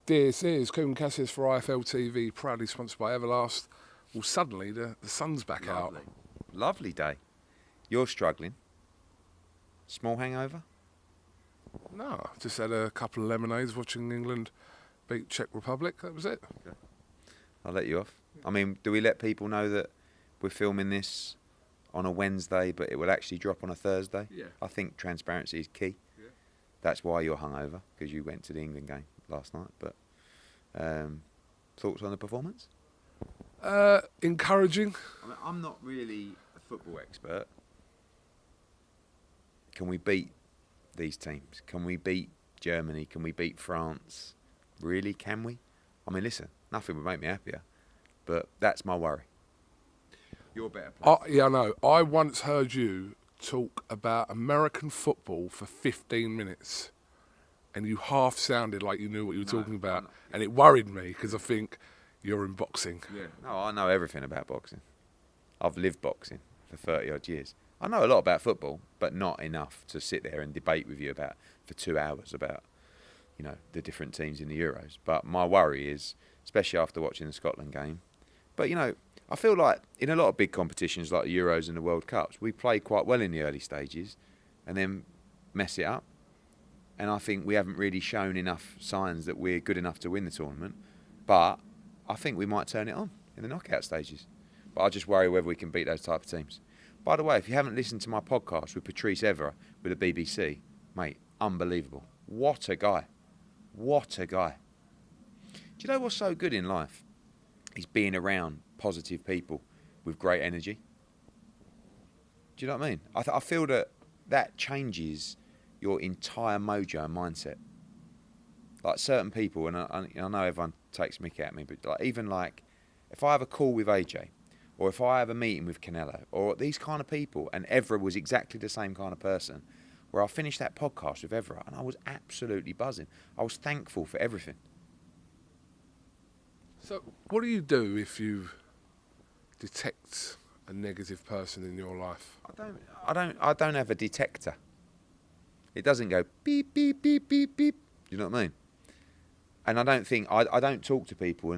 This is Coombe Cassius for IFL TV, proudly sponsored by Everlast. Well, suddenly the sun's back out. Lovely day. You're struggling. Small hangover? No, just had a couple of lemonades watching England beat Czech Republic. That was it. Okay. I'll let you off. I mean, do we let people know that we're filming this on a Wednesday, but it will actually drop on a Thursday? Yeah. I think transparency is key. Yeah. That's why you're hungover, because you went to the England game last night. But thoughts on the performance? Encouraging. I mean, I'm not really a football expert. Can we beat these teams? Can we beat Germany? Can we beat France? Really, can we? I mean, listen, nothing would make me happier, but that's my worry. You're better player. Yeah, I know. I once heard you talk about American football for 15 minutes, and you half sounded like you knew what you were talking about, and it worried me because I think you're in boxing. Yeah. No, I know everything about boxing. I've lived boxing for 30 odd years. I know a lot about football, but not enough to sit there and debate with you about for 2 hours about, you know, the different teams in the Euros. But my worry is, especially after watching the Scotland game, but you know, I feel like in a lot of big competitions like the Euros and the World Cups, we play quite well in the early stages and then mess it up. And I think we haven't really shown enough signs that we're good enough to win the tournament. But I think we might turn it on in the knockout stages. But I just worry whether we can beat those type of teams. By the way, if you haven't listened to my podcast with Patrice Evra with the BBC, mate, unbelievable. What a guy. What a guy. Do you know what's so good in life? Is being around positive people with great energy. Do you know what I mean? I feel that changes your entire mojo and mindset. Like certain people, and I know everyone takes mick at me, but like even like if I have a call with AJ, or if I have a meeting with Canelo, or these kind of people, and Evra was exactly the same kind of person, where I finished that podcast with Evra and I was absolutely buzzing. I was thankful for everything. So, what do you do if you detect a negative person in your life? I don't have a detector. It doesn't go beep beep beep beep beep. You know what I mean? And I don't talk to people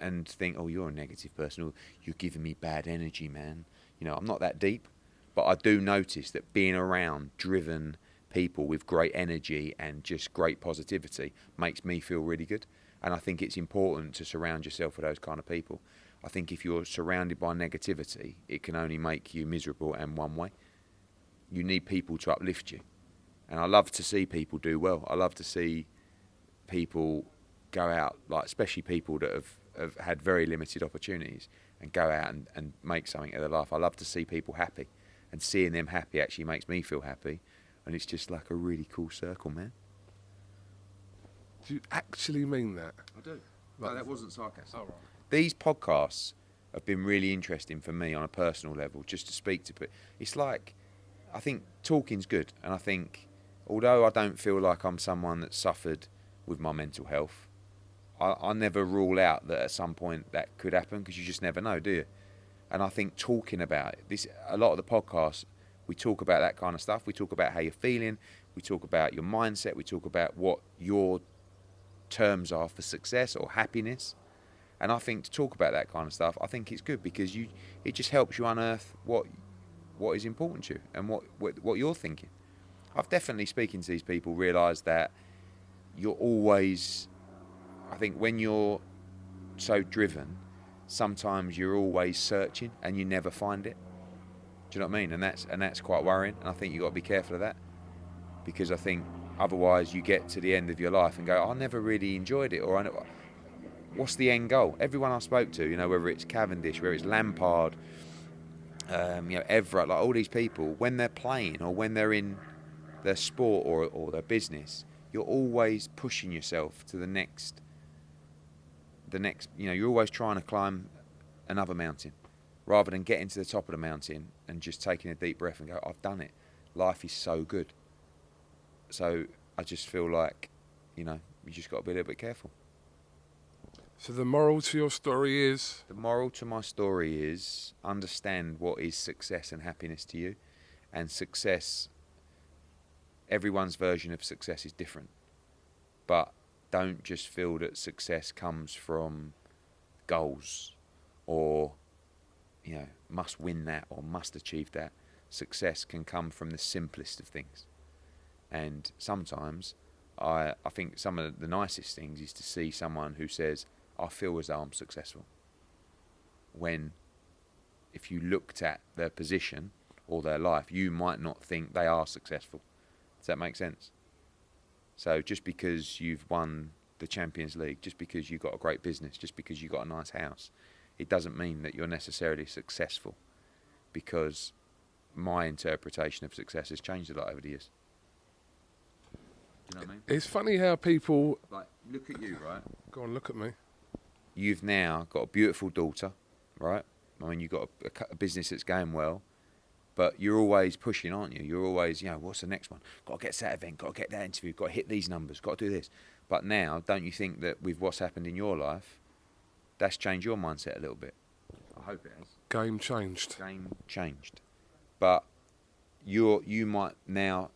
and think, oh, you're a negative person, or you're giving me bad energy, man. You know, I'm not that deep, but I do notice that being around driven people with great energy and just great positivity makes me feel really good. And I think it's important to surround yourself with those kind of people. I think if you're surrounded by negativity, it can only make you miserable and one way. You need people to uplift you. And I love to see people do well. I love to see people go out, like especially people that have had very limited opportunities, and go out and make something of their life. I love to see people happy. And seeing them happy actually makes me feel happy. And it's just like a really cool circle, man. Do you actually mean that? I do. No, that wasn't sarcasm. Oh, right. These podcasts have been really interesting for me on a personal level, just to speak to people. It's like, I think talking's good. And I think, although I don't feel like I'm someone that suffered with my mental health, I never rule out that at some point that could happen, because you just never know, do you? And I think talking about this, a lot of the podcasts, we talk about that kind of stuff. We talk about how you're feeling. We talk about your mindset. We talk about what your terms are for success or happiness. And I think to talk about that kind of stuff, I think it's good, because it just helps you unearth what is important to you and what you're thinking. I've definitely, speaking to these people, realised that you're always, I think when you're so driven, sometimes you're always searching and you never find it. Do you know what I mean? And that's quite worrying. And I think you've got to be careful of that, because I think otherwise you get to the end of your life and go, I never really enjoyed it, or what's the end goal? Everyone I spoke to, you know, whether it's Cavendish, whether it's Lampard, you know, Evra, like all these people, when they're playing or when they're in their sport or their business, you're always pushing yourself to the next, you know, you're always trying to climb another mountain, rather than getting to the top of the mountain and just taking a deep breath and go, I've done it. Life is so good. So I just feel like, you know, you just got to be a little bit careful. So the moral to your story is? The moral to my story is understand what is success and happiness to you. And success, everyone's version of success is different. But don't just feel that success comes from goals or, you know, must win that or must achieve that. Success can come from the simplest of things. And sometimes I think some of the nicest things is to see someone who says, I feel as though I'm successful. When if you looked at their position or their life, you might not think they are successful. Does that make sense? So just because you've won the Champions League, just because you've got a great business, just because you've got a nice house, it doesn't mean that you're necessarily successful, because my interpretation of success has changed a lot over the years. Do you know what I mean? It's funny how people... Like, look at you, right? Go on, look at me. You've now got a beautiful daughter, right? I mean, you've got a business that's going well, but you're always pushing, aren't you? You're always, you know, what's the next one? Got to get to that event, got to get that interview, got to hit these numbers, got to do this. But now, don't you think that with what's happened in your life, that's changed your mindset a little bit? I hope it has. Game changed. Game changed. But you might now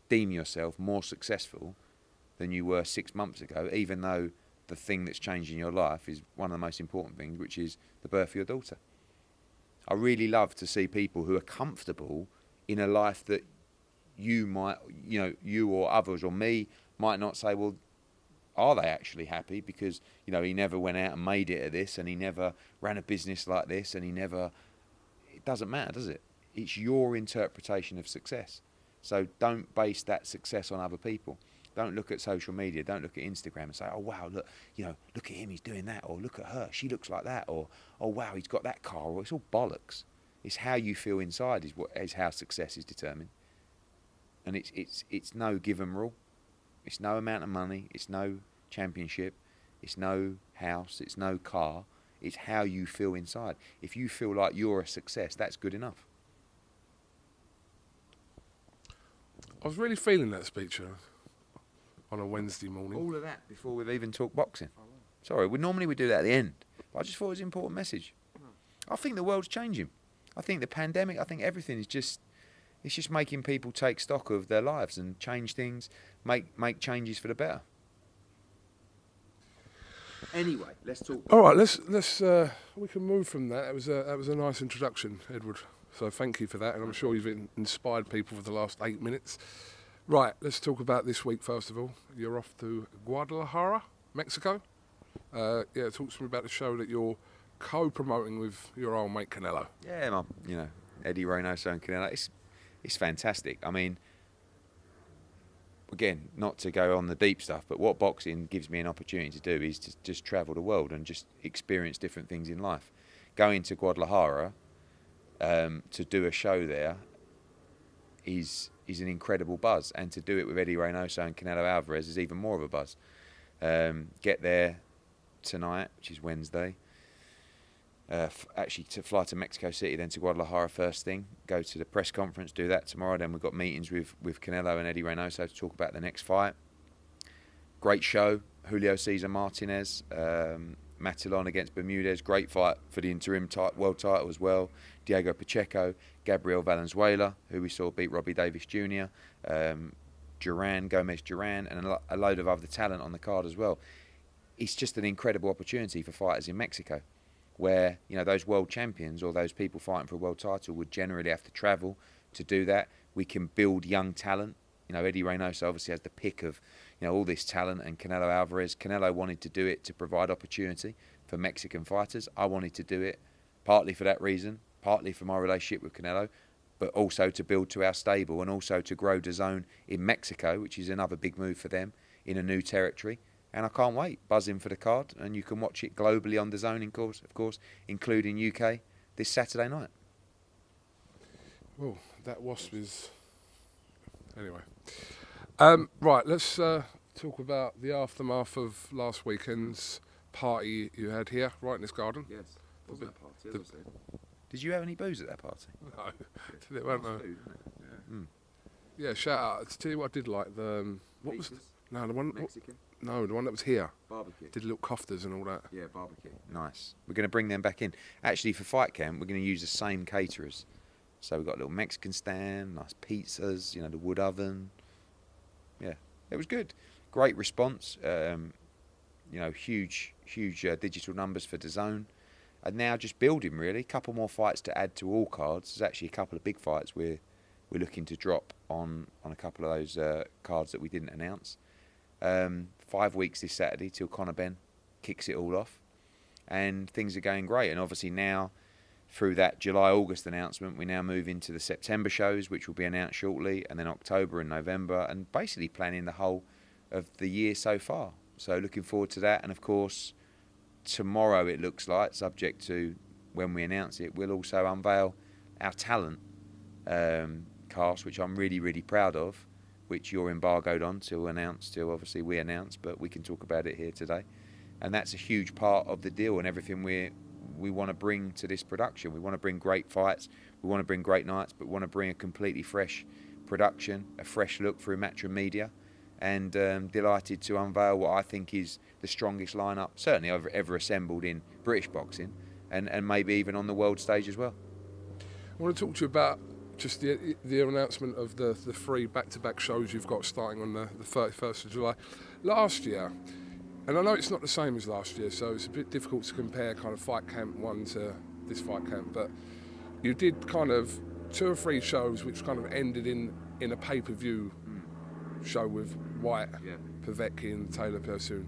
deem yourself more successful than you were 6 months ago, even though the thing that's changed in your life is one of the most important things, which is the birth of your daughter. I really love to see people who are comfortable in a life that you might, you know, you or others or me might not say, well, are they actually happy? Because, you know, he never went out and made it at this, and he never ran a business like this, and he never... It doesn't matter, does it? It's your interpretation of success. So don't base that success on other people. Don't look at social media, don't look at Instagram and say, oh, wow, look, you know, look at him, he's doing that, or look at her, she looks like that, or, oh, wow, he's got that car, or it's all bollocks. It's how you feel inside is how success is determined. And it's no given rule. It's no amount of money, it's no championship, it's no house, it's no car. It's how you feel inside. If you feel like you're a success, that's good enough. I was really feeling that speech on a Wednesday morning. All of that before we've even talked boxing. Sorry, normally we do that at the end. But I just thought it was an important message. I think the world's changing. I think the pandemic, I think everything is just... It's just making people take stock of their lives and change things, make changes for the better. Anyway, let's talk. All right, let's we can move from that. That was a nice introduction, Edward. So thank you for that, and I'm sure you've inspired people for the last 8 minutes. Right, let's talk about this week first of all. You're off to Guadalajara, Mexico. Talk to me about the show that you're co-promoting with your old mate Canelo. Yeah, Eddie Reynoso and Canelo. It's fantastic. I mean, again, not to go on the deep stuff, but what boxing gives me an opportunity to do is to just travel the world and just experience different things in life. Going to Guadalajara to do a show there is an incredible buzz, and to do it with Eddie Reynoso and Canelo Alvarez is even more of a buzz. Get there tonight, which is Wednesday. Actually, to fly to Mexico City, then to Guadalajara first thing, go to the press conference, do that tomorrow. Then we've got meetings with Canelo and Eddie Reynoso to talk about the next fight. Great show. Julio Cesar Martinez, Matilon against Bermudez. Great fight for the interim world title as well. Diego Pacheco, Gabriel Valenzuela, who we saw beat Robbie Davis Jr., Gomez Duran, and a load of other talent on the card as well. It's just an incredible opportunity for fighters in Mexico, where, you know, those world champions or those people fighting for a world title would generally have to travel to do that. We can build young talent. You know, Eddie Reynoso obviously has the pick of, you know, all this talent, and Canelo Alvarez. Canelo wanted to do it to provide opportunity for Mexican fighters. I wanted to do it partly for that reason, partly for my relationship with Canelo, but also to build to our stable and also to grow Dazn in Mexico, which is another big move for them in a new territory. And I can't wait. Buzzing for the card, and you can watch it globally on Dazn, of course, including UK, this Saturday night. Well, that wasp is... Anyway. Right, let's talk about the aftermath of last weekend's party you had here, right in this garden. Yes. What was that party, as I said? Did you have any booze at that party? No. Did it, weren't there? Food, isn't it? Yeah. Yeah, shout out. To tell you what I did like, the... what was... No, the one... Mexican? No, the one that was here. Barbecue. Did little koftas and all that. Yeah, barbecue. Nice. We're going to bring them back in. Actually, for fight camp, we're going to use the same caterers. So we've got a little Mexican stand, nice pizzas, you know, the wood oven. Yeah, it was good. Great response. you know, huge digital numbers for Dazn. And now just building really, a couple more fights to add to all cards. There's actually a couple of big fights we're looking to drop on a couple of those cards that we didn't announce. 5 weeks this Saturday till Conor Benn kicks it all off, and things are going great. And obviously now, through that July-August announcement, we now move into the September shows, which will be announced shortly, and then October and November, and basically planning the whole of the year so far. So looking forward to that. And of course, tomorrow it looks like, subject to when we announce it, we'll also unveil our talent cast, which I'm really, really proud of, which you're embargoed on till obviously we announce, but we can talk about it here today. And that's a huge part of the deal and everything we want to bring to this production. We want to bring great fights, we want to bring great nights, but we want to bring a completely fresh production, a fresh look through Matchroom Media, and delighted to unveil what I think is the strongest lineup certainly ever assembled in British boxing, and maybe even on the world stage as well. I want to talk to you about just the announcement of the 3 back-to-back shows you've got starting on the 31st of July. Last year, and I know it's not the same as last year, so it's a bit difficult to compare kind of Fight Camp 1 to this Fight Camp, but you did kind of 2 or 3 shows which kind of ended in a pay-per-view show with White, Povetkin, Taylor Persoon.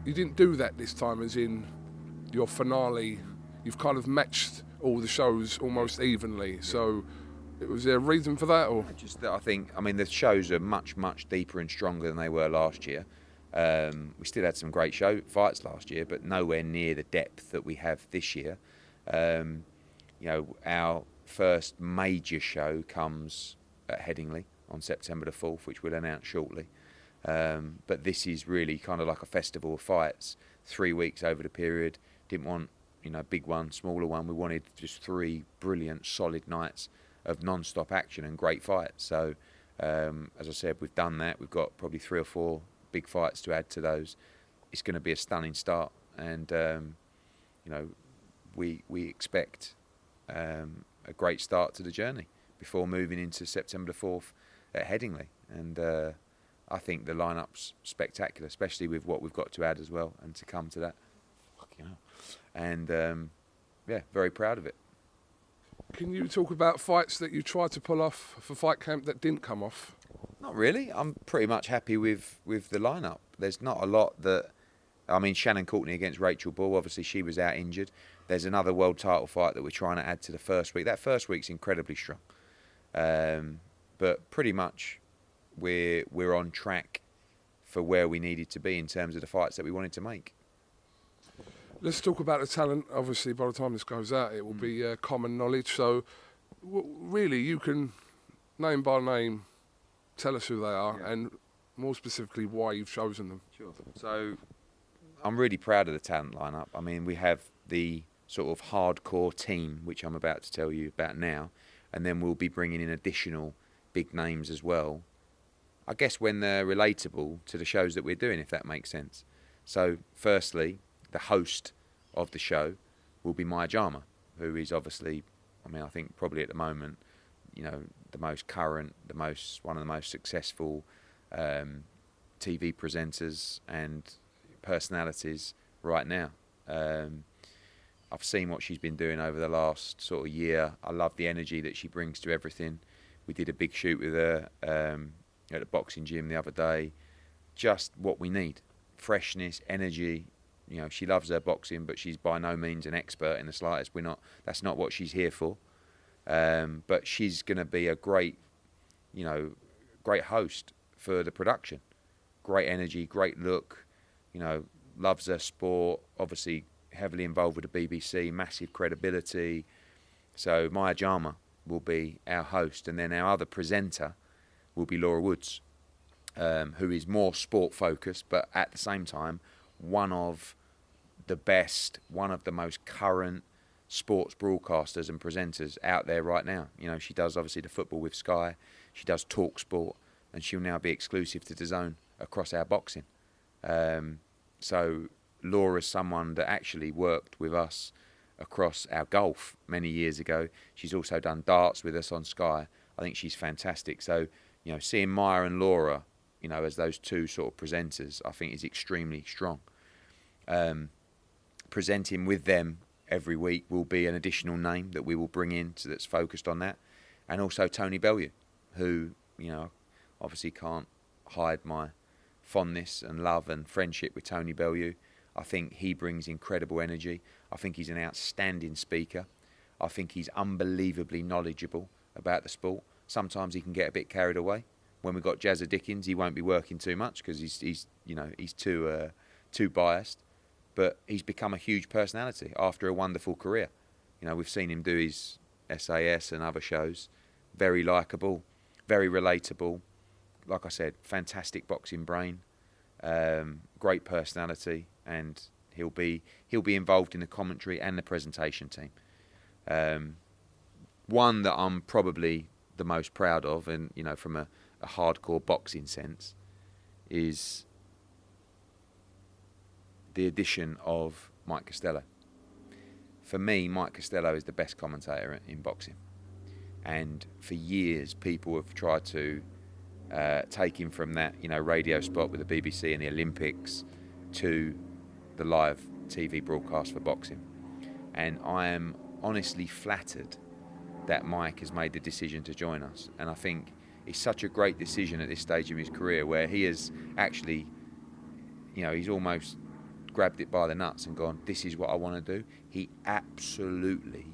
You didn't do that this time, as in your finale. You've kind of matched all the shows almost evenly. So, was there a reason for that, or just that I mean, the shows are much deeper and stronger than they were last year. We still had some great fights last year, but nowhere near the depth that we have this year. You know, our first major show comes at Headingley on September the 4th, which we'll announce shortly. But this is really kind of like a festival of fights, 3 weeks over the period. Didn't want, you know, big one, smaller one. We wanted just 3 brilliant, solid nights of non-stop action and great fights. So, as I said, we've done that. We've got probably 3 or 4 big fights to add to those. It's going to be a stunning start, and you know, we expect a great start to the journey before moving into September the 4th at Headingley. And I think the lineup's spectacular, especially with what we've got to add as well, and to come to that. Fucking hell. And yeah, very proud of it. can you talk about fights that you tried to pull off for Fight Camp that didn't come off? Not really. I'm pretty much happy with the lineup. There's not a lot that... I mean, Shannon Courtney against Rachel Ball, obviously she was out injured. There's another world title fight that we're trying to add to the first week. That first week's incredibly strong. But pretty much we're on track for where we needed to be in terms of the fights that we wanted to make. Let's talk about the talent. Obviously, by the time this goes out, it will be common knowledge. So, really, you can, name by name, tell us who they are, and more specifically, why you've chosen them. Sure. So, I'm really proud of the talent lineup. I mean, we have the sort of hardcore team, which I'm about to tell you about now, and then we'll be bringing in additional big names as well. I guess when they're relatable to the shows that we're doing, if that makes sense. So, firstly, the host of the show will be Maya Jama, who is obviously, I mean, I think probably at the moment, you know, the most current, one of the most successful TV presenters and personalities right now. I've seen what she's been doing over the last sort of year. I love the energy that she brings to everything. We did a big shoot with her at the boxing gym the other day. Just what we need. Freshness, energy. You know, she loves her boxing, but she's by no means an expert in the slightest. That's not what she's here for. But she's going to be a great, you know, great host for the production. Great energy, great look. You know, loves her sport. Obviously, heavily involved with the BBC, massive credibility. So Maya Jama will be our host, and then our other presenter will be Laura Woods, who is more sport focused, but at the same time, one of the best, one of the most current sports broadcasters and presenters out there right now. You know, she does obviously the football with Sky, she does Talk Sport, and she'll now be exclusive to DAZN across our boxing. So Laura's someone that actually worked with us across our golf many years ago. She's also done darts with us on Sky. I think she's fantastic. So, you know, seeing Maya and Laura you know, as those two sort of presenters, I think is extremely strong. Presenting with them every week will be an additional name that we will bring in that's focused on that. And also Tony Bellew, who, you know, obviously can't hide my fondness and love and friendship with Tony Bellew. I think he brings incredible energy. I think he's an outstanding speaker. I think he's unbelievably knowledgeable about the sport. Sometimes he can get a bit carried away. When we've got Jazza Dickens, he won't be working too much because he's too biased. But he's become a huge personality after a wonderful career. You know, we've seen him do his SAS and other shows. Very likeable, very relatable. Like I said, fantastic boxing brain, great personality, and he'll be involved in the commentary and the presentation team. One that I'm probably the most proud of, and you know, from a hardcore boxing sense, is the addition of Mike Costello. For me, Mike Costello is the best commentator in boxing, and for years people have tried to take him from that, you know, radio spot with the BBC and the Olympics to the live TV broadcast for boxing. And I am honestly flattered that Mike has made the decision to join us. And I think it's such a great decision at this stage of his career where he has actually, you know, he's almost grabbed it by the nuts and gone, this is what I want to do. He absolutely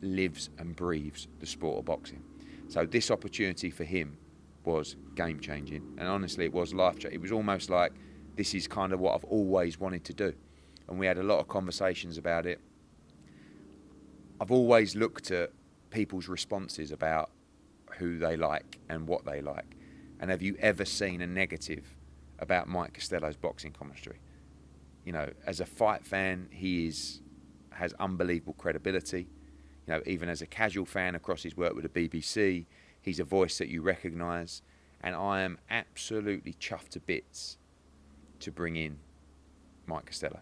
lives and breathes the sport of boxing. So this opportunity for him was game-changing, and honestly it was life-changing. It was almost like, this is kind of what I've always wanted to do, and we had a lot of conversations about it. I've always looked at people's responses about who they like and what they like, and have you ever seen a negative about Mike Costello's boxing commentary? You know, as a fight fan, he has unbelievable credibility. You know, even as a casual fan across his work with the BBC, he's a voice that you recognise, and I am absolutely chuffed to bits to bring in Mike Costello.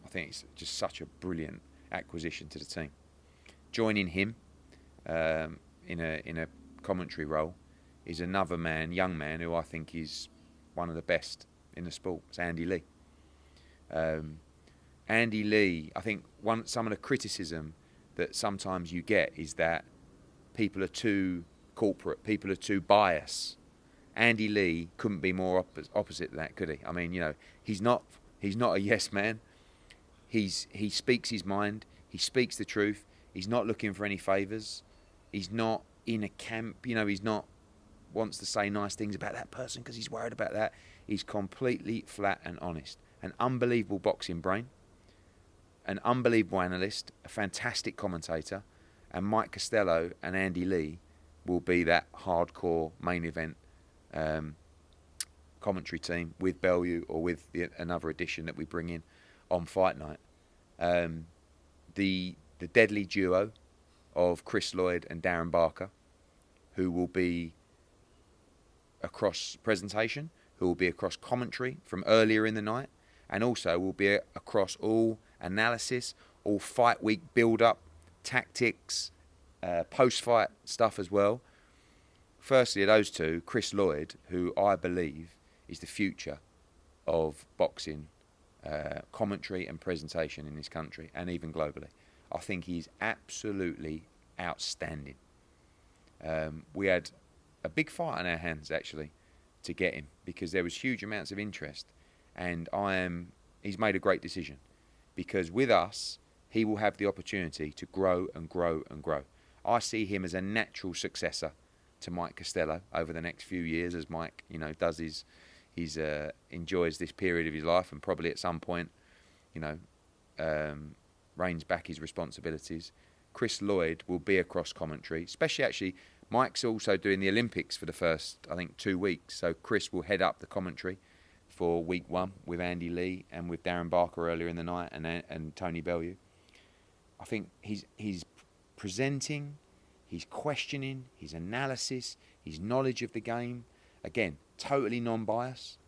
I think it's just such a brilliant acquisition to the team. Joining him in a commentary role is another young man, who I think is one of the best in the sport. It's Andy Lee. Andy Lee, I think some of the criticism that sometimes you get is that people are too corporate, people are too biased. Andy Lee couldn't be more opposite than that, could he? I mean, you know, he's not a yes man. He speaks his mind. He speaks the truth. He's not looking for any favours. He's not in a camp. You know, he's not wants to say nice things about that person because he's worried about that. He's completely flat and honest. An unbelievable boxing brain, an unbelievable analyst, a fantastic commentator, and Mike Costello and Andy Lee will be that hardcore main event commentary team with Bellew or with another addition that we bring in on fight night. The deadly duo of Chris Lloyd and Darren Barker, who will be across presentation, who will be across commentary from earlier in the night, and also will be across all analysis, all fight week build-up, tactics, post-fight stuff as well. Firstly, those two, Chris Lloyd, who I believe is the future of boxing commentary and presentation in this country and even globally. I think he's absolutely outstanding. We had a big fight on our hands, actually, to get him because there was huge amounts of interest, and he's made a great decision because with us, he will have the opportunity to grow and grow and grow. I see him as a natural successor to Mike Costello over the next few years as Mike, you know, does enjoys this period of his life and probably at some point, you know, reins back his responsibilities. Chris Lloyd will be across commentary, especially actually Mike's also doing the Olympics for the first, I think, 2 weeks. So Chris will head up the commentary for week 1 with Andy Lee and with Darren Barker earlier in the night and Tony Bellew. I think he's presenting, he's questioning, his analysis, his knowledge of the game. Again, totally non-biased,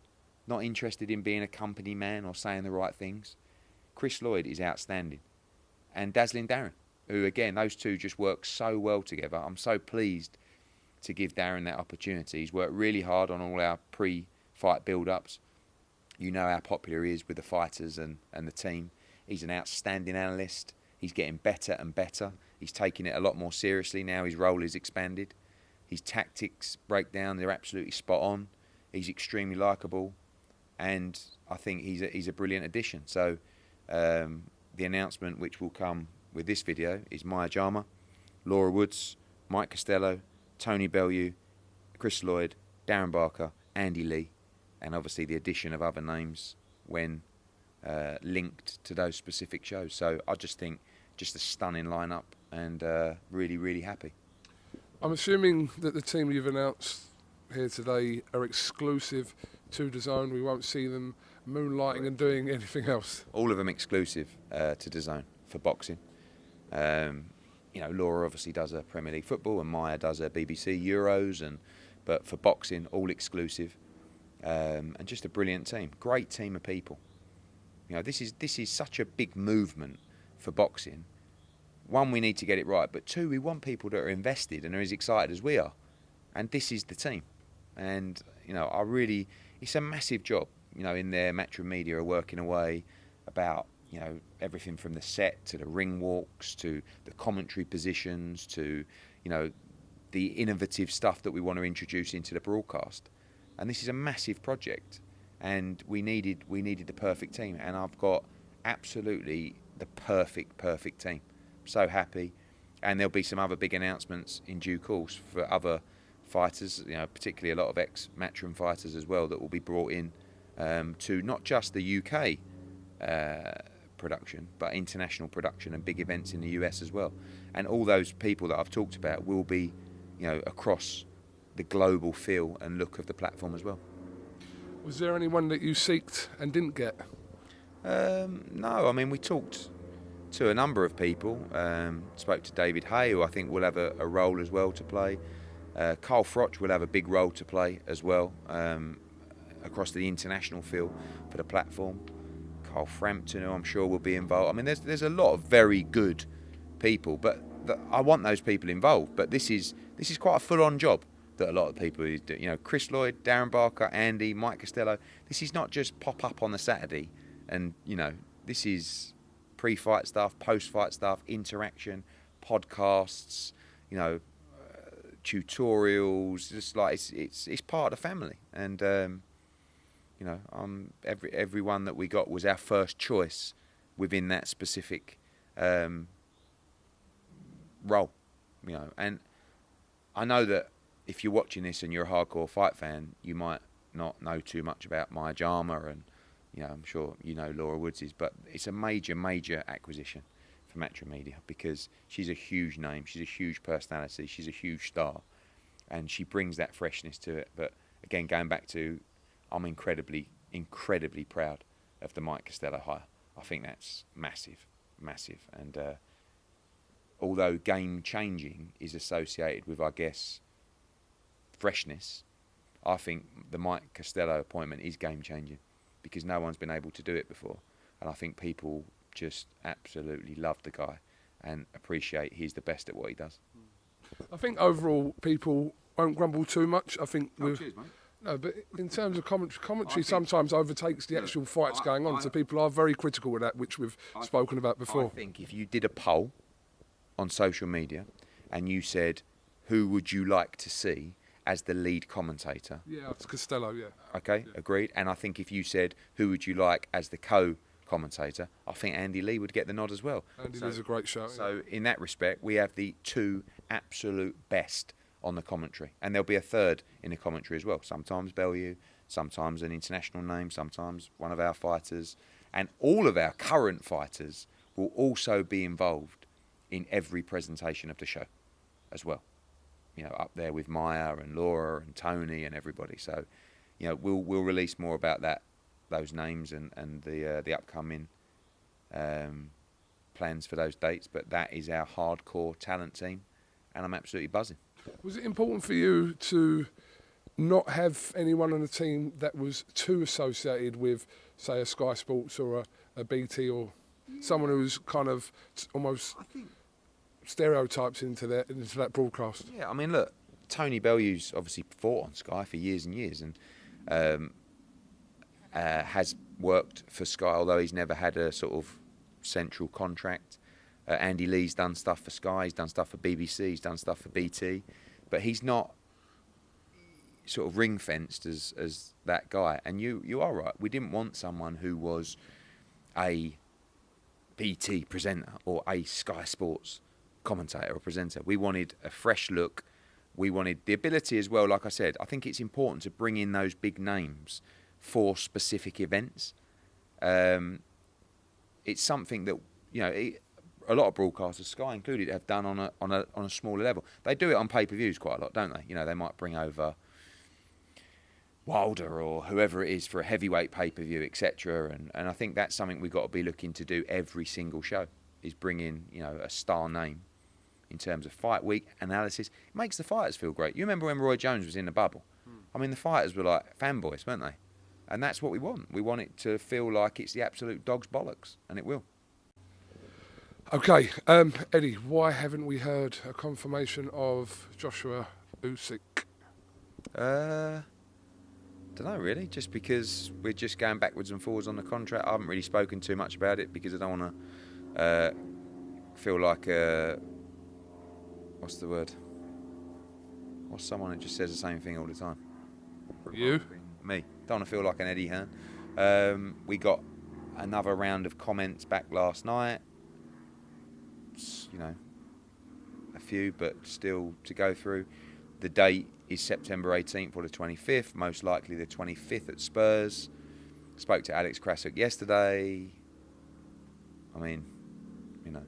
not interested in being a company man or saying the right things. Chris Lloyd is outstanding. And Dazn Darren, who again, those two just work so well together. I'm so pleased to give Darren that opportunity. He's worked really hard on all our fight build-ups. You know how popular he is with the fighters and the team. He's an outstanding analyst. He's getting better and better. He's taking it a lot more seriously now. His role is expanded. His tactics breakdown, they're absolutely spot on. He's extremely likeable. And I think he's a brilliant addition. So the announcement which will come with this video is Maya Jama, Laura Woods, Mike Costello, Tony Bellew, Chris Lloyd, Darren Barker, Andy Lee, and obviously the addition of other names when linked to those specific shows. So I just think just a stunning lineup and really, really happy. I'm assuming that the team you've announced here today are exclusive to Dazn. We won't see them moonlighting and doing anything else. All of them exclusive to Dazn for boxing. You know, Laura obviously does her Premier League football and Maya does her BBC Euros, but for boxing, all exclusive. And just a brilliant team, great team of people. You know, this is such a big movement for boxing. One, we need to get it right, but two, we want people that are invested and are as excited as we are. And this is the team. And, you know, it's a massive job. You know, in there, Matchroom Media are working away about, you know, everything from the set to the ring walks to the commentary positions to, you know, the innovative stuff that we want to introduce into the broadcast. And this is a massive project. And we needed the perfect team. And I've got absolutely the perfect team. So happy. And there'll be some other big announcements in due course for other fighters, you know, particularly a lot of ex-Matchroom fighters as well that will be brought in to not just the UK production, but international production and big events in the US as well. And all those people that I've talked about will be, you know, across the global feel and look of the platform as well. Was there anyone that you seeked and didn't get? No, I mean, we talked to a number of people. Spoke to David Hay, who I think will have a role as well to play. Carl Froch will have a big role to play as well across the international field for the platform. Carl Frampton, who I'm sure will be involved. I mean, there's a lot of very good people, but I want those people involved. But this is quite a full-on job that a lot of people do. You know, Chris Lloyd, Darren Barker, Andy, Mike Costello. This is not just pop up on the Saturday, and you know, this is pre-fight stuff, post-fight stuff, interaction, podcasts. You know. Tutorials, just like it's part of the family, and you know, everyone that we got was our first choice within that specific role, you know. And I know that if you're watching this and you're a hardcore fight fan, you might not know too much about Maya Jama, and you know, I'm sure you know Laura Woods' but it's a major acquisition for Matchroom Media because she's a huge name, she's a huge personality, she's a huge star, and she brings that freshness to it. But again, going back to, I'm incredibly proud of the Mike Costello hire. I think that's massive, and although game changing is associated with, I guess, freshness, I think the Mike Costello appointment is game changing because no one's been able to do it before, and I think people just absolutely love the guy and appreciate he's the best at what he does. I think overall people won't grumble too much. I think cheers, mate. No, but in terms of commentary sometimes overtakes the actual fights going on, so people are very critical with that, which we've spoken about before. I think if you did a poll on social media and you said, who would you like to see as the lead commentator? Yeah, it's Costello, yeah. Okay, yeah. Agreed. And I think if you said, who would you like as the co-commentator, I think Andy Lee would get the nod as well. Andy Lee's a great show. So in that respect, we have the two absolute best on the commentary. And there'll be a third in the commentary as well. Sometimes Bellew, sometimes an international name, sometimes one of our fighters. And all of our current fighters will also be involved in every presentation of the show as well. You know, up there with Maya and Laura and Tony and everybody. So, you know, we'll release more about that, those names and the upcoming plans for those dates. But that is our hardcore talent team, and I'm absolutely buzzing. Was it important for you to not have anyone on the team that was too associated with, say, a Sky Sports or a BT or someone who was kind of almost stereotypes into that broadcast? Yeah, I mean, look, Tony Bellew's obviously fought on Sky for years and years, and has worked for Sky, although he's never had a sort of central contract. Andy Lee's done stuff for Sky, he's done stuff for BBC, he's done stuff for BT, but he's not sort of ring-fenced as that guy. And you are right, we didn't want someone who was a BT presenter or a Sky Sports commentator or presenter. We wanted a fresh look. We wanted the ability as well, like I said, I think it's important to bring in those big names for specific events. It's something that, you know, a lot of broadcasters, Sky included, have done on a smaller level. They do it on pay-per-views quite a lot, don't they? You know, they might bring over Wilder or whoever it is for a heavyweight pay-per-view, etc. And I think that's something we've got to be looking to do every single show, is bring in, you know, a star name in terms of fight week analysis. It makes the fighters feel great. You remember when Roy Jones was in the bubble? I mean, the fighters were like fanboys, weren't they? And that's what we want. We want it to feel like it's the absolute dog's bollocks, and it will. Okay, Eddie, why haven't we heard a confirmation of Joshua Usyk? Don't know really, just because we're just going backwards and forwards on the contract. I haven't really spoken too much about it because I don't want to feel like what's the word? What's someone who just says the same thing all the time? You? Me. Don't want to feel like an Eddie Hearn. We got another round of comments back last night. You know, a few, but still to go through. The date is September 18th or the 25th, most likely the 25th at Spurs. Spoke to Alex Krasuk yesterday. I mean, you know.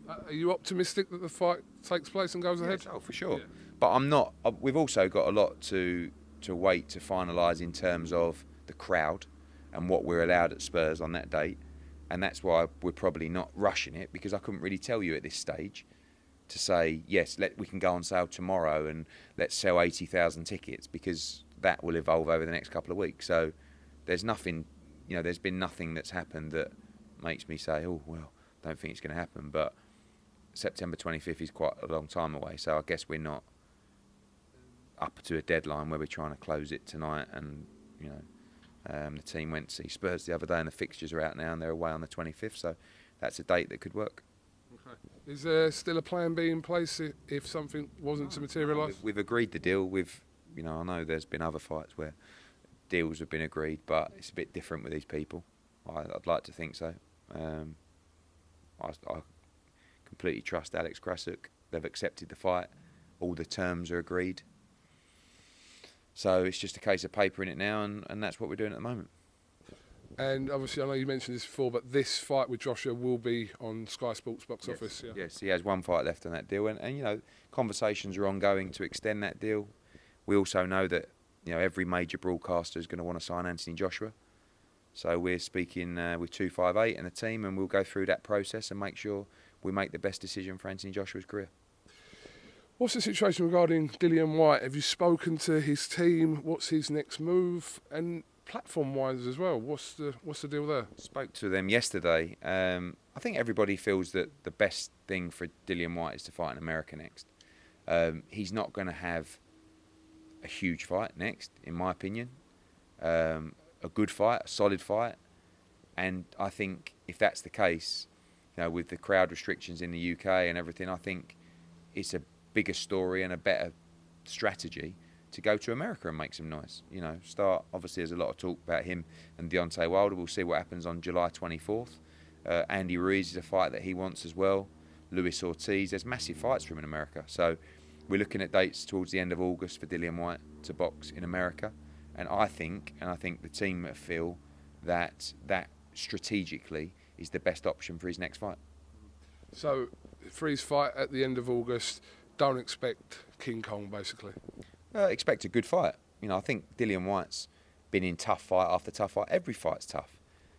Are you optimistic that the fight takes place and goes ahead? Yes, oh, for sure. Yeah. But I'm not. We've also got a lot to wait to finalise in terms of the crowd and what we're allowed at Spurs on that date. And that's why we're probably not rushing it, because I couldn't really tell you at this stage to say, yes, we can go on sale tomorrow and let's sell 80,000 tickets, because that will evolve over the next couple of weeks. So there's nothing, you know, there's been nothing that's happened that makes me say, oh, well, don't think it's going to happen. But September 25th is quite a long time away, so I guess we're not up to a deadline where we're trying to close it tonight. And, you know, the team went to see Spurs the other day and the fixtures are out now and they're away on the 25th, so that's a date that could work. Okay. Is there still a plan B in place if something wasn't to materialise? We've agreed the deal with, you know, I know there's been other fights where deals have been agreed, but it's a bit different with these people. I'd like to think so. I completely trust Alex Krasuk. They've accepted the fight. All the terms are agreed. So it's just a case of papering it now, and that's what we're doing at the moment. And obviously, I know you mentioned this before, but this fight with Joshua will be on Sky Sports box office. Yeah? Yes, he has one fight left on that deal, and you know, conversations are ongoing to extend that deal. We also know that, you know, every major broadcaster is going to want to sign Anthony Joshua. So we're speaking with 258 and the team, and we'll go through that process and make sure we make the best decision for Anthony Joshua's career. What's the situation regarding Dillian Whyte? Have you spoken to his team? What's his next move? And platform-wise as well, what's the deal there? Spoke to them yesterday. I think everybody feels that the best thing for Dillian Whyte is to fight in America next. He's not going to have a huge fight next, in my opinion. A good fight, a solid fight. And I think if that's the case, you know, with the crowd restrictions in the UK and everything, I think it's a bigger story and a better strategy to go to America and make some noise. You know, obviously there's a lot of talk about him and Deontay Wilder. We'll see what happens on July 24th. Andy Ruiz is a fight that he wants as well. Luis Ortiz, there's massive fights for him in America. So we're looking at dates towards the end of August for Dillian Whyte to box in America. And I think the team feel that strategically is the best option for his next fight. So for his fight at the end of August, don't expect King Kong, basically. Expect a good fight. You know, I think Dillian Whyte's been in tough fight after tough fight. Every fight's tough.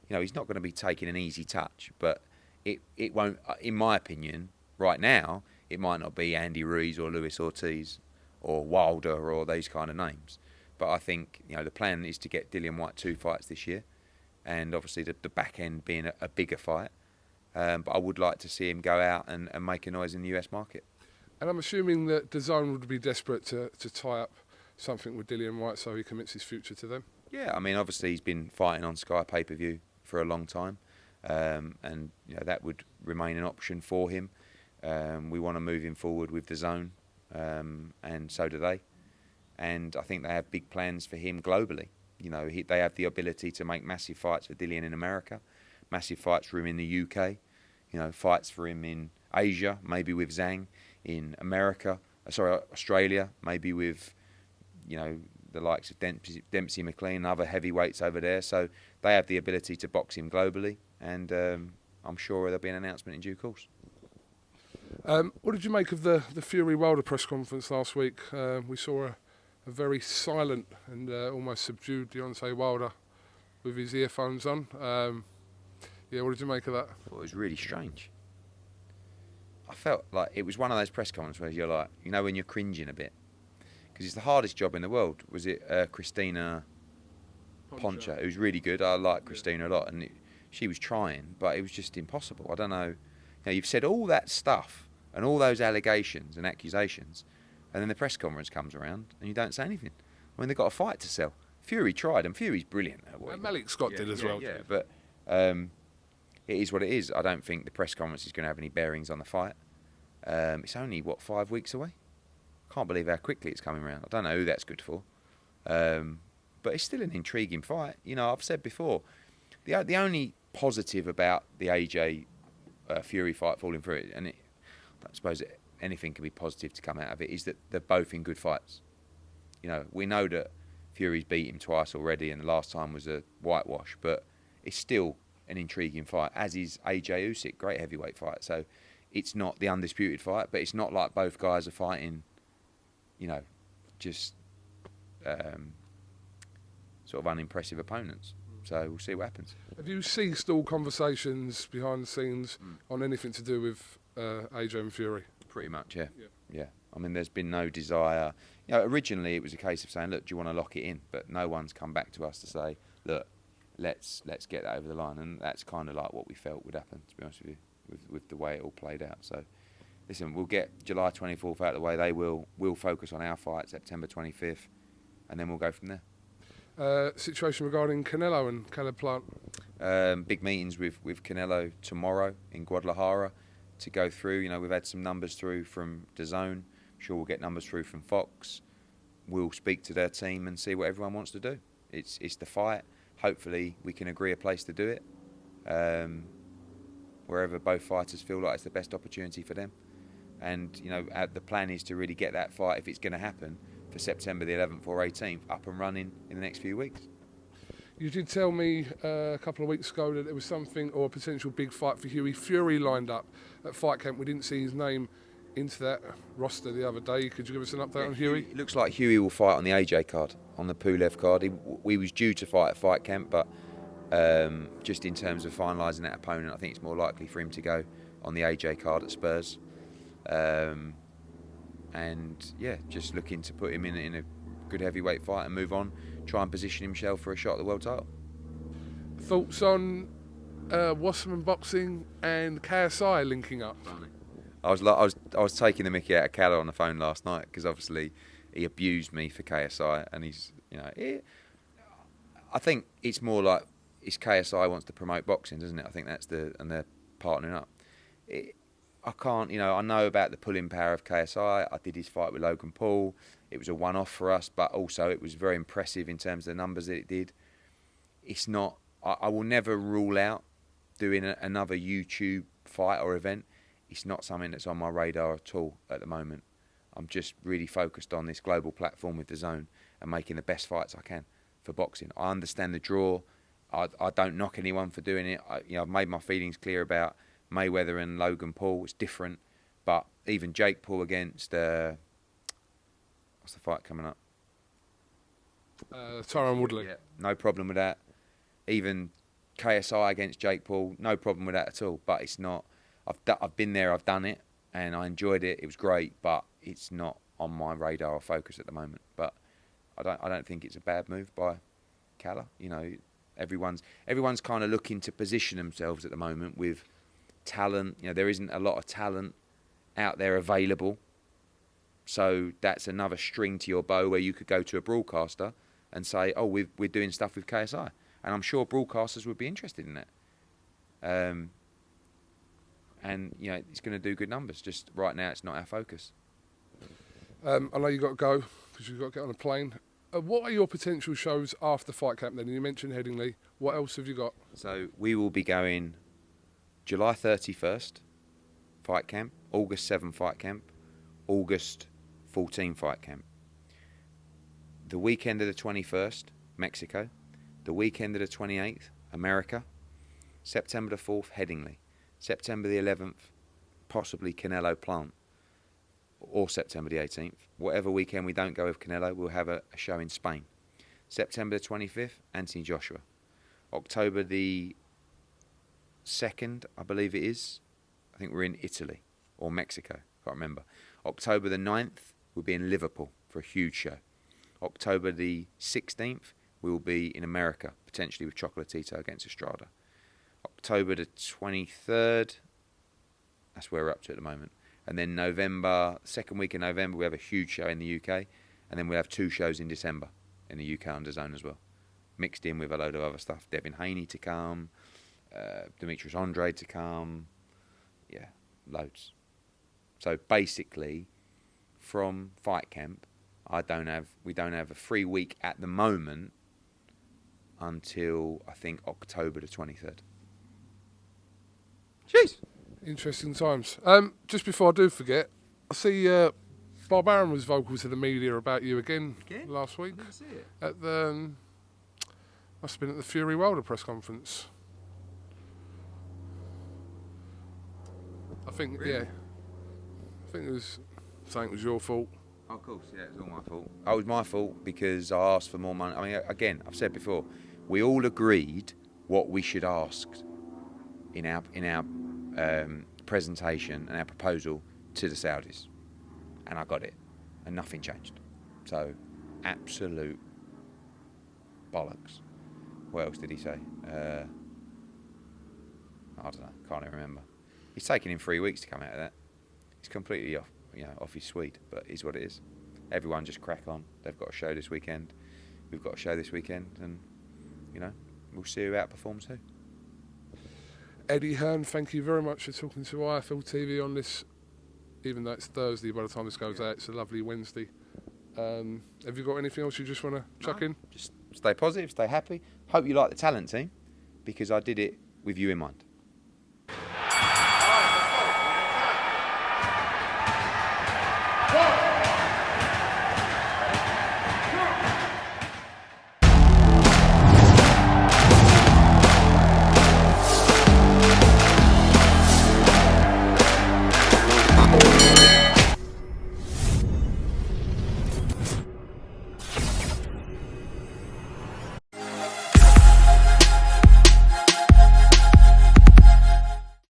You know, he's not going to be taking an easy touch, but it won't, in my opinion, right now, it might not be Andy Ruiz or Luis Ortiz or Wilder or those kind of names. But I think, you know, the plan is to get Dillian Whyte 2 fights this year, and obviously the back end being a bigger fight. But I would like to see him go out and make a noise in the US market. And I'm assuming that Dazn would be desperate to tie up something with Dillian Whyte so he commits his future to them? Yeah, I mean, obviously he's been fighting on Sky pay-per-view for a long time, and that would remain an option for him. We want to move him forward with DAZN, and so do they. And I think they have big plans for him globally. They have the ability to make massive fights for Dillian in America, massive fights for him in the UK, fights for him in Asia, maybe with Zhang, in Australia, maybe with, the likes of Dempsey McLean and other heavyweights over there. So they have the ability to box him globally, and I'm sure there'll be an announcement in due course. What did you make of the Fury-Wilder press conference last week? We saw a very silent and almost subdued Deontay Wilder with his earphones on. What did you make of that? Well, it was really strange. I felt like it was one of those press conferences where you're like, when you're cringing a bit. Because it's the hardest job in the world. Was it Christina Poncha? It was really good. I like Christina a lot, and she was trying, but it was just impossible. I don't know. You've said all that stuff and all those allegations and accusations, and then the press conference comes around and you don't say anything. When they've got a fight to sell. Fury tried, and Fury's brilliant at what Malik Scott did as well. Yeah, but it is what it is. I don't think the press conference is going to have any bearings on the fight. It's only, 5 weeks away? Can't believe how quickly it's coming around. I don't know who that's good for. But it's still an intriguing fight. I've said before, the only positive about the AJ Fury fight falling through it, and I suppose anything can be positive to come out of it, is that they're both in good fights. We know that Fury's beat him twice already, and the last time was a whitewash, but it's still an intriguing fight, as is Aj-Usyk, great heavyweight fight. So it's not the undisputed fight, but it's not like both guys are fighting, just sort of unimpressive opponents. So we'll see what happens. Have you ceased all conversations behind the scenes on anything to do with AJ and Fury? Pretty much, yeah. I mean, there's been no desire. Originally it was a case of saying, look, do you want to lock it in? But no one's come back to us to say, look, let's get that over the line. And that's kind of like what we felt would happen, to be honest with you, with the way it all played out. So, listen, we'll get July 24th out of the way. We'll focus on our fight, September 25th, and then we'll go from there. Situation regarding Canelo and Caleb Plant? Big meetings with Canelo tomorrow in Guadalajara to go through. We've had some numbers through from DAZN. I'm sure we'll get numbers through from Fox. We'll speak to their team and see what everyone wants to do. It's the fight. Hopefully we can agree a place to do it, wherever both fighters feel like it's the best opportunity for them. And the plan is to really get that fight, if it's going to happen, for September the 11th or 18th, up and running in the next few weeks. You did tell me a couple of weeks ago that there was something, or a potential big fight for Huey Fury lined up at Fight Camp. We didn't see his name into that roster the other day. Could you give us an update on Huey? It looks like Huey will fight on the AJ card, on the Pulev card. We was due to fight at Fight Camp, but just in terms of finalising that opponent, I think it's more likely for him to go on the AJ card at Spurs. And yeah, just looking to put him in a good heavyweight fight and move on, try and position himself for a shot at the world title. Thoughts on Wasserman Boxing and KSI linking up? I was taking the mickey out of Calla on the phone last night, because obviously he abused me for KSI, and he's I think it's more like KSI wants to promote boxing, doesn't it? I think that's and they're partnering up. I can't, I know about the pulling power of KSI. I did his fight with Logan Paul. It was a one-off for us, but also it was very impressive in terms of the numbers that it did. It's not, I will never rule out doing another YouTube fight or event. It's not something that's on my radar at all at the moment. I'm just really focused on this global platform with DAZN and making the best fights I can for boxing. I understand the draw. I don't knock anyone for doing it. I've made my feelings clear about Mayweather and Logan Paul. It's different, but even Jake Paul against what's the fight coming up? Tyron Woodley. Yeah, no problem with that. Even KSI against Jake Paul, no problem with that at all. But it's not. I've been there, I've done it, and I enjoyed it. It was great, but it's not on my radar or focus at the moment. But I don't think it's a bad move by Calla. Everyone's kind of looking to position themselves at the moment with talent. There isn't a lot of talent out there available, so that's another string to your bow where you could go to a broadcaster and say, oh, we're doing stuff with KSI. And I'm sure broadcasters would be interested in that. And, you know, it's going to do good numbers. Just right now, it's not our focus. I know you've got to go because you've got to get on a plane. What are your potential shows after Fight Camp then? You mentioned Headingley. What else have you got? So we will be going July 31st, Fight Camp, August 7 Fight Camp, August 14 Fight Camp. The weekend of the 21st, Mexico. The weekend of the 28th, America. September the 4th, Headingley. September the 11th, possibly Canelo Plant. Or September the 18th. Whatever weekend we don't go with Canelo, we'll have a show in Spain. September the 25th, Anthony Joshua. October the 2nd, I believe it is. I think we're in Italy or Mexico. Can't remember. October the 9th, we'll be in Liverpool for a huge show. October the 16th, we will be in America, potentially with Chocolatito against Estrada. October the 23rd, that's where we're up to at the moment. And then November, second week in November, we have a huge show in the UK. And then we'll have 2 shows in December in the UK on Dazn as well. Mixed in with a load of other stuff. Devin Haney to come, Demetrius Andrade to come. Yeah, loads. So basically, from Fight Camp, we don't have a free week at the moment until, I think, October the 23rd. Jeez. Interesting times. Just before I do forget, I see Bob Arum was vocal to the media about you again? Last week. I didn't see it. At the must have been at the FURYWILDER press conference. I think, Really? yeah. I think it was saying it was your fault. Oh, of course, yeah, it was all my fault. Oh, it was my fault because I asked for more money. I mean, again, I've said before, we all agreed what we should ask in our presentation and our proposal to the Saudis, and I got it, and nothing changed. So, absolute bollocks. What else did he say? I don't know. Can't even remember. It's taken him 3 weeks to come out of that. He's completely off, off his suite. But it is what it is. Everyone just crack on. They've got a show this weekend. We've got a show this weekend, and we'll see who outperforms who. Eddie Hearn, thank you very much for talking to IFL TV on this. Even though it's Thursday, by the time this goes out, it's a lovely Wednesday. Have you got anything else you just want to chuck in? Just stay positive, stay happy. Hope you like the talent team, because I did it with you in mind.